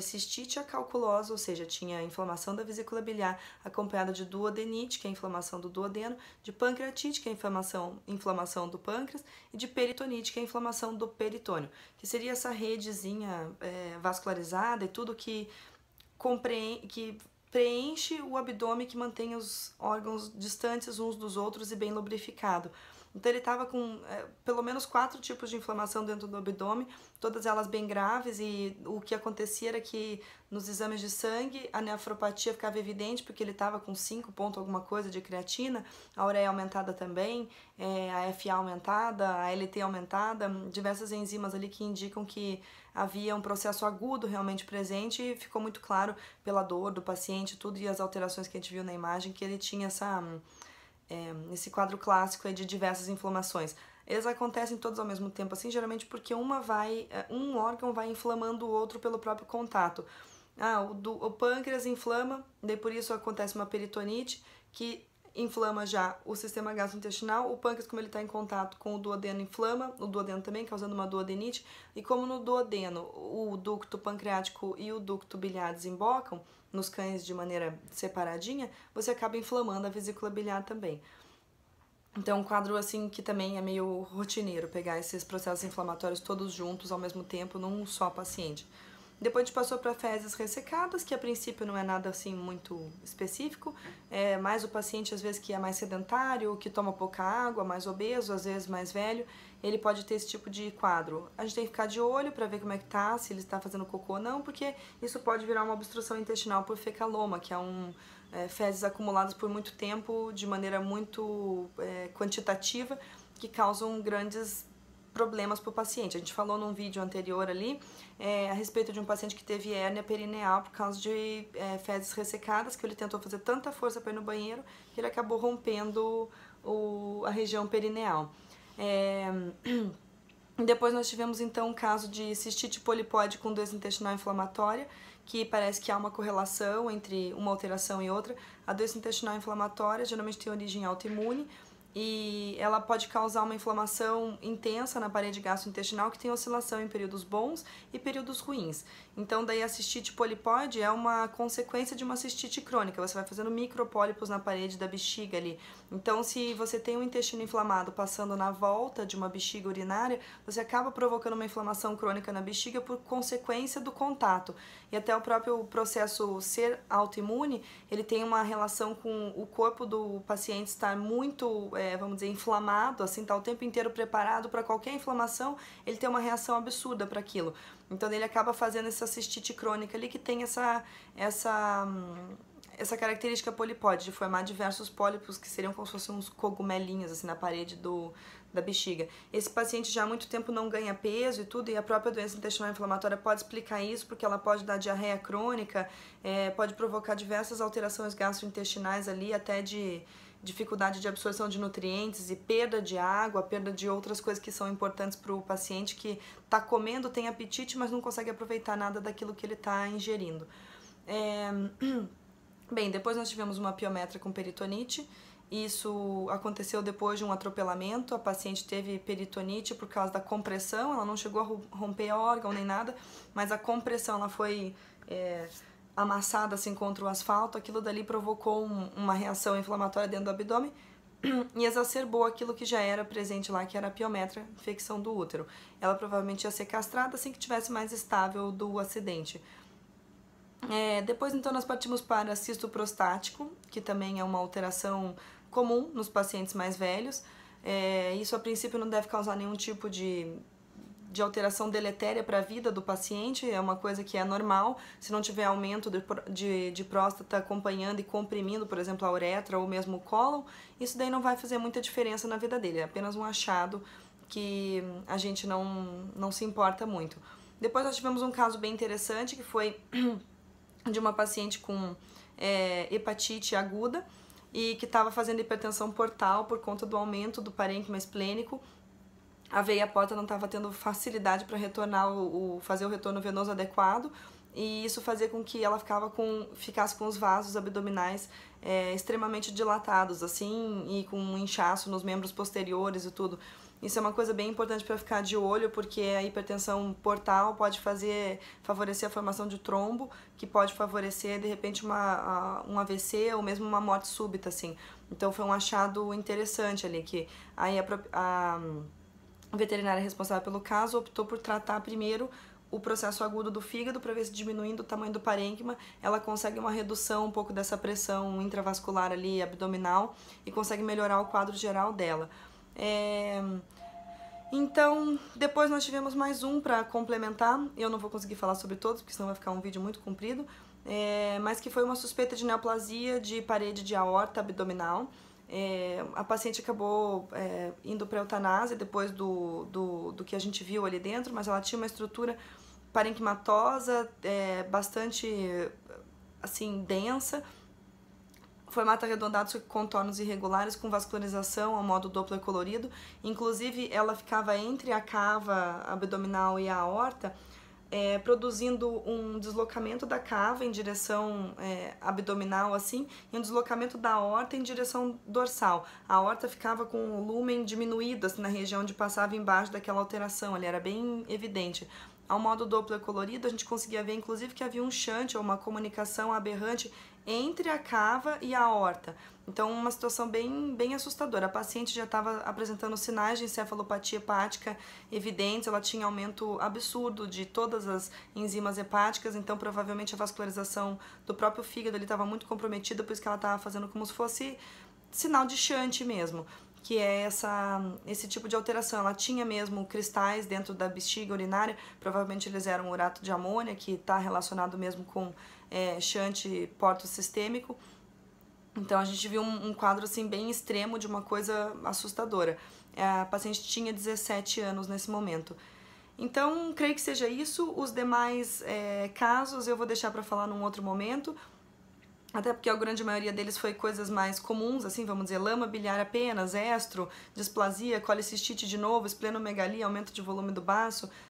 cistite acalculosa, ou seja, tinha inflamação da vesícula biliar acompanhada de duodenite, que é a inflamação do duodeno, de pancreatite, que é a inflamação do pâncreas, e de peritonite, que é a inflamação do peritônio, que seria essa redezinha vascularizada e tudo que preenche o abdômen, que mantém os órgãos distantes uns dos outros e bem lubrificado. Então ele estava com pelo menos 4 tipos de inflamação dentro do abdômen, todas elas bem graves, e o que acontecia era que nos exames de sangue a nefropatia ficava evidente porque ele estava com 5 ponto alguma coisa de creatina, a ureia aumentada também, a FA aumentada, a LT aumentada, diversas enzimas ali que indicam que havia um processo agudo realmente presente, e ficou muito claro pela dor do paciente, tudo, e as alterações que a gente viu na imagem, que ele tinha esse quadro clássico aí de diversas inflamações. Eles acontecem todos ao mesmo tempo, assim, geralmente porque um órgão vai inflamando o outro pelo próprio contato. O pâncreas inflama, daí por isso acontece uma peritonite, que inflama já o sistema gastrointestinal. O pâncreas, como ele está em contato com o duodeno, inflama o duodeno também, causando uma duodenite. E como no duodeno o ducto pancreático e o ducto biliar desembocam nos cães de maneira separadinha, você acaba inflamando a vesícula biliar também. Então, um quadro assim que também é meio rotineiro, pegar esses processos inflamatórios todos juntos ao mesmo tempo num só paciente. Depois a gente passou para fezes ressecadas, que a princípio não é nada assim muito específico, é mais o paciente às vezes que é mais sedentário, que toma pouca água, mais obeso, às vezes mais velho, ele pode ter esse tipo de quadro. A gente tem que ficar de olho para ver como é que tá, se ele está fazendo cocô ou não, porque isso pode virar uma obstrução intestinal por fecaloma, que é fezes acumuladas por muito tempo, de maneira muito quantitativa, que causam grandes problemas para o paciente. A gente falou num vídeo anterior ali a respeito de um paciente que teve hérnia perineal por causa de fezes ressecadas, que ele tentou fazer tanta força para ir no banheiro que ele acabou rompendo a região perineal. Depois nós tivemos então um caso de cistite polipóide com doença intestinal inflamatória, que parece que há uma correlação entre uma alteração e outra. A doença intestinal inflamatória geralmente tem origem autoimune, e ela pode causar uma inflamação intensa na parede gastrointestinal, que tem oscilação em períodos bons e períodos ruins. Então daí a cistite polipóide é uma consequência de uma cistite crônica, você vai fazendo micropólipos na parede da bexiga ali. Então se você tem um intestino inflamado passando na volta de uma bexiga urinária, você acaba provocando uma inflamação crônica na bexiga por consequência do contato. E até o próprio processo ser autoimune, ele tem uma relação com o corpo do paciente estar muito vamos dizer, inflamado, assim, tá o tempo inteiro preparado para qualquer inflamação, ele tem uma reação absurda para aquilo. Então ele acaba fazendo essa cistite crônica ali, que tem essa característica polipóide, de formar diversos pólipos que seriam como se fossem uns cogumelinhos assim na parede da bexiga. Esse paciente já há muito tempo não ganha peso e tudo, e a própria doença intestinal inflamatória pode explicar isso, porque ela pode dar diarreia crônica, pode provocar diversas alterações gastrointestinais ali, até de dificuldade de absorção de nutrientes e perda de água, perda de outras coisas que são importantes para o paciente que está comendo, tem apetite, mas não consegue aproveitar nada daquilo que ele está ingerindo. Bem, depois nós tivemos uma piometra com peritonite. Isso aconteceu depois de um atropelamento, a paciente teve peritonite por causa da compressão, ela não chegou a romper órgão nem nada, mas a compressão ela foi amassada assim contra o asfalto, aquilo dali provocou uma reação inflamatória dentro do abdômen e exacerbou aquilo que já era presente lá, que era a piometra, infecção do útero. Ela provavelmente ia ser castrada assim que tivesse mais estável do acidente. Depois então nós partimos para cisto prostático, que também é uma alteração comum nos pacientes mais velhos. Isso a princípio não deve causar nenhum tipo de alteração deletéria para a vida do paciente, é uma coisa que é normal. Se não tiver aumento de próstata acompanhando e comprimindo, por exemplo, a uretra ou mesmo o cólon, isso daí não vai fazer muita diferença na vida dele, é apenas um achado que a gente não se importa muito. Depois nós tivemos um caso bem interessante, que foi de uma paciente com hepatite aguda e que estava fazendo hipertensão portal por conta do aumento do parênquima esplênico. A veia porta não estava tendo facilidade para retornar fazer o retorno venoso adequado, e isso fazia com que ela ficasse com os vasos abdominais extremamente dilatados, assim, e com um inchaço nos membros posteriores e tudo. Isso é uma coisa bem importante para ficar de olho, porque a hipertensão portal pode favorecer a formação de trombo, que pode favorecer, de repente, um AVC ou mesmo uma morte súbita, assim. Então, foi um achado interessante ali, que aí a veterinária responsável pelo caso optou por tratar primeiro o processo agudo do fígado, para ver se diminuindo o tamanho do parênquima, ela consegue uma redução um pouco dessa pressão intravascular ali, abdominal, e consegue melhorar o quadro geral dela. Então, depois nós tivemos mais um para complementar, eu não vou conseguir falar sobre todos, porque senão vai ficar um vídeo muito comprido, mas que foi uma suspeita de neoplasia de parede de aorta abdominal. A paciente acabou indo para eutanásia depois do que a gente viu ali dentro, mas ela tinha uma estrutura parenquimatosa bastante assim densa, formato arredondado com contornos irregulares, com vascularização ao modo Doppler colorido. Inclusive, ela ficava entre a cava abdominal e a aorta, produzindo um deslocamento da cava em direção abdominal, assim, e um deslocamento da aorta em direção dorsal. A aorta ficava com o lumen diminuído, assim, na região onde passava embaixo daquela alteração, ali era bem evidente. Ao modo Doppler colorido, a gente conseguia ver, inclusive, que havia um shunt, ou uma comunicação aberrante entre a cava e a aorta. Então, uma situação bem assustadora. A paciente já estava apresentando sinais de encefalopatia hepática evidentes, ela tinha aumento absurdo de todas as enzimas hepáticas, então provavelmente a vascularização do próprio fígado estava muito comprometida, por isso que ela estava fazendo como se fosse sinal de shunt mesmo, que é esse tipo de alteração. Ela tinha mesmo cristais dentro da bexiga urinária, provavelmente eles eram urato de amônia, que está relacionado mesmo com shunt portosistêmico. Então a gente viu um quadro assim bem extremo de uma coisa assustadora. A paciente tinha 17 anos nesse momento. Então, creio que seja isso. Os demais casos eu vou deixar para falar num outro momento, até porque a grande maioria deles foi coisas mais comuns, assim, vamos dizer, lama biliar apenas, estro, displasia, colicistite de novo, esplenomegalia, aumento de volume do baço,